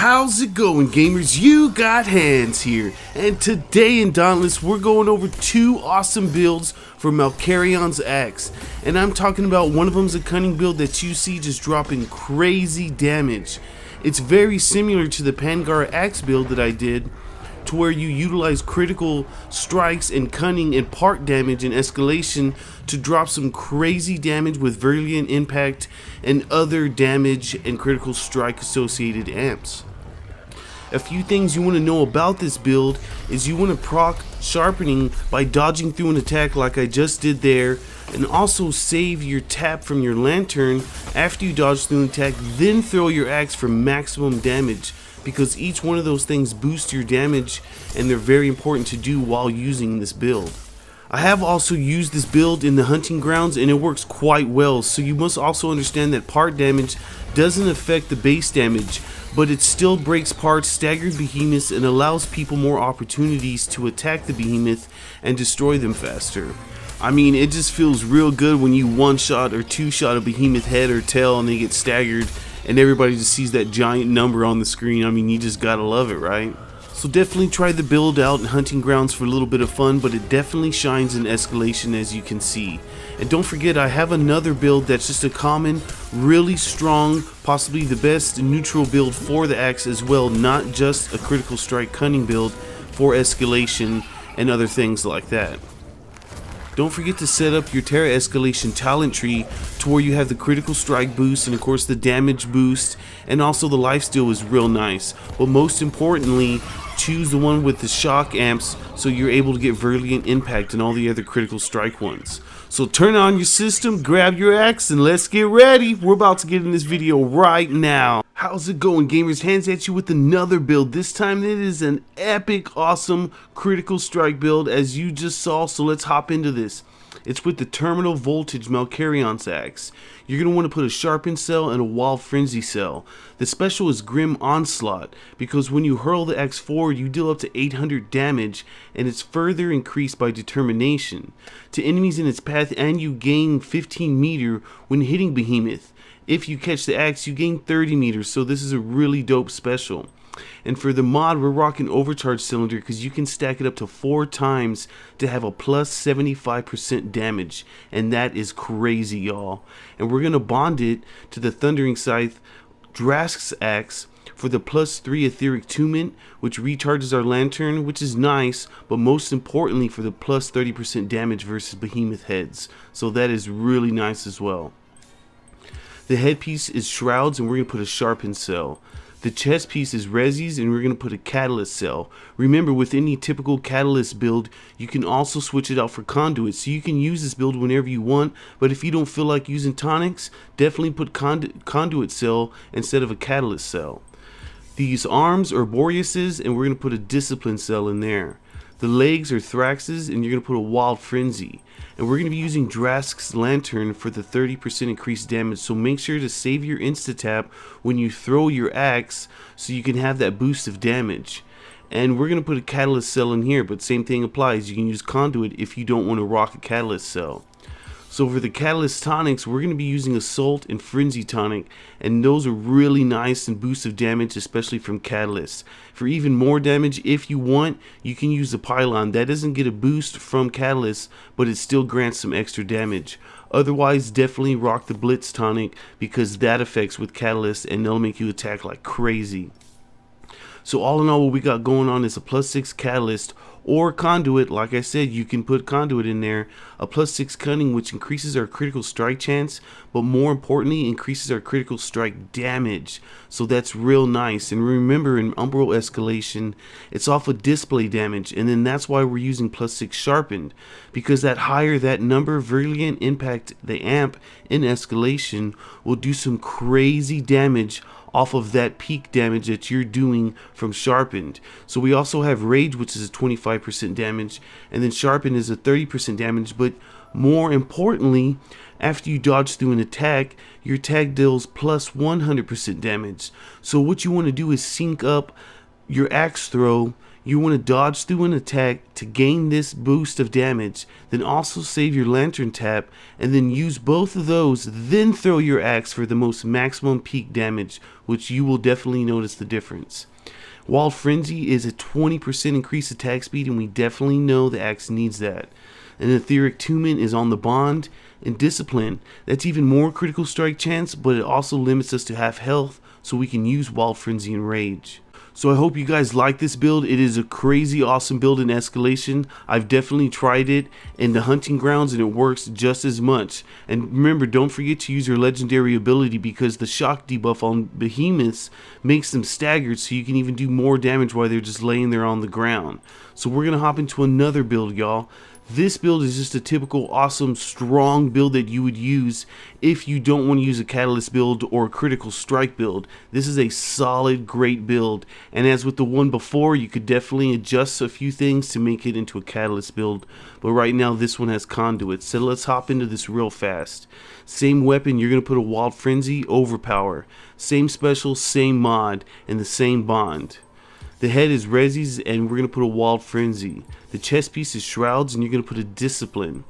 How's it going, gamers? You got hands here, and today in Dauntless we're going over two awesome builds for Malkarions Axe, and I'm talking about one of them's a cunning build that you see just dropping crazy damage. It's very similar to the Pangar Axe build that I did, to where you utilize critical strikes and cunning and part damage and escalation to drop some crazy damage with Virulent Impact and other damage and critical strike associated amps. A few things you want to know about this build is you want to proc sharpening by dodging through an attack like I just did there, and also save your tap from your lantern after you dodge through an attack, then throw your axe for maximum damage, because each one of those things boosts your damage and they're very important to do while using this build. I have also used this build in the hunting grounds and it works quite well, so you must also understand that part damage doesn't affect the base damage, but it still breaks parts, staggered behemoths, and allows people more opportunities to attack the behemoth and destroy them faster. I mean, it just feels real good when you one shot or two shot a behemoth head or tail and they get staggered and everybody just sees that giant number on the screen. I mean, you just gotta love it, right? So definitely try the build out in hunting grounds for a little bit of fun, but it definitely shines in escalation, as you can see. And don't forget, I have another build that's just a common, really strong, possibly the best neutral build for the axe as well, not just a critical strike cunning build for escalation and other things like that. Don't forget to set up your Terra escalation talent tree to where you have the critical strike boost and of course the damage boost, and also the lifesteal is real nice. But most importantly, choose the one with the shock amps so you're able to get Virulent Impact and all the other critical strike ones. So turn on your system, grab your axe, and let's get ready. We're about to get in this video right now. How's it going, gamers? Hands at you with another build. This time it is an epic, awesome critical strike build as you just saw, so let's hop into this. It's with the terminal voltage Malkarions Axe. You're going to want to put a sharpened cell and a wild frenzy cell. The special is grim onslaught, because when you hurl the axe forward you deal up to 800 damage, and it's further increased by determination to enemies in its path, and you gain 15 meter when hitting behemoth. If you catch the axe you gain 30 meters, so this is a really dope special. And for the mod, we're rocking overcharge cylinder because you can stack it up to 4 times to have a plus 75% damage, and that is crazy, y'all. And we're gonna bond it to the thundering scythe Drask's axe for the plus 3 etheric tument, which recharges our lantern, which is nice, but most importantly for the plus 30% damage versus behemoth heads, so that is really nice as well. The headpiece is shrouds, and we're gonna put a sharpened cell. The chest piece is resis, and we're going to put a catalyst cell. Remember, with any typical catalyst build, you can also switch it out for conduit, so you can use this build whenever you want, but if you don't feel like using tonics, definitely put conduit cell instead of a catalyst cell. These arms are Boreas's, and we're going to put a discipline cell in there. The legs are Thrax's, and you're going to put a wild frenzy. And we're going to be using Drask's lantern for the 30% increased damage, so make sure to save your insta-tap when you throw your axe so you can have that boost of damage. And we're going to put a catalyst cell in here, but same thing applies. You can use conduit if you don't want to rock a catalyst cell. So for the catalyst tonics, we're going to be using assault and frenzy tonic, and those are really nice and boost of damage, especially from catalysts. For even more damage, if you want, you can use the pylon. That doesn't get a boost from catalyst, but it still grants some extra damage. Otherwise, definitely rock the blitz tonic because that affects with catalyst and they'll make you attack like crazy. So all in all, what we got going on is a plus 6 catalyst or conduit. Like I said, you can put conduit in there. A plus 6 cunning, which increases our critical strike chance, but more importantly increases our critical strike damage, so that's real nice. And remember, in umbral escalation it's off of display damage, and then that's why we're using plus 6 sharpened, because that higher that number, Virulent Impact, the amp in escalation, will do some crazy damage off of that peak damage that you're doing from sharpened. So we also have rage, which is a 25% damage, and then sharpened is a 30% damage, but more importantly, after you dodge through an attack, your attack deals plus 100% damage. So what you want to do is sync up your axe throw, You want to dodge through an attack to gain this boost of damage, then also save your lantern tap, and then use both of those, then throw your axe for the most maximum peak damage, which you will definitely notice the difference. Wild Frenzy is a 20% increased attack speed, and we definitely know the axe needs that. And Etheric Tumen is on the bond, and Discipline, that's even more critical strike chance, but it also limits us to half health, so we can use Wild Frenzy and Rage. So I hope you guys like this build. It is a crazy awesome build in Escalation. I've definitely tried it in the hunting grounds and it works just as much. And remember, don't forget to use your legendary ability, because the shock debuff on behemoths makes them staggered, so you can even do more damage while they're just laying there on the ground. So we're gonna hop into another build, y'all. This build is just a typical awesome strong build that you would use if you don't want to use a catalyst build or a critical strike build. This is a solid, great build, and as with the one before, you could definitely adjust a few things to make it into a catalyst build, but right now this one has conduit. So let's hop into this real fast. Same weapon, you're going to put a Wild Frenzy, Overpower. Same special, same mod, and the same bond. The head is Resis, and we're going to put a Wild Frenzy. The chest piece is Shrouds, and you're going to put a Discipline.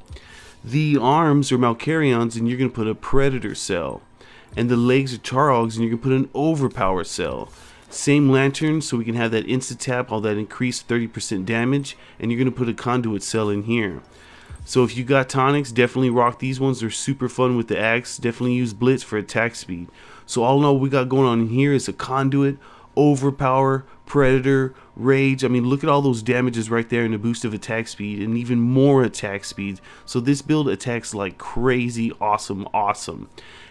The arms are Malkarions, and you're going to put a Predator cell. And the legs are Charogs, and you're going to put an Overpower cell. Same lantern, so we can have that insta-tap, all that increased 30% damage, and you're going to put a Conduit cell in here. So if you got tonics, definitely rock these ones. They're super fun with the axe. Definitely use Blitz for attack speed. So all in all, we got going on in here is a Conduit, Overpower, Predator, Rage. I mean, look at all those damages right there and a boost of attack speed and even more attack speed. So this build attacks like crazy, awesome.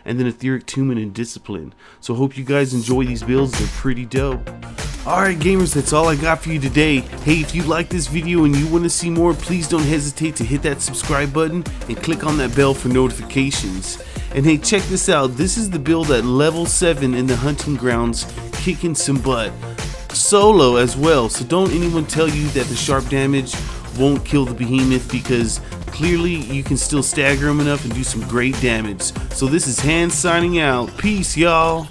And then Etheric Tumen and Discipline. So hope you guys enjoy these builds. They're pretty dope. Alright gamers, that's all I got for you today. Hey, if you like this video and you want to see more, please don't hesitate to hit that subscribe button and click on that bell for notifications. And hey, check this out. This is the build at level 7 in the hunting grounds, kicking some butt. Solo as well, so don't anyone tell you that the sharp damage won't kill the behemoth, because clearly you can still stagger him enough and do some great damage. So this is Hans signing out. Peace, y'all.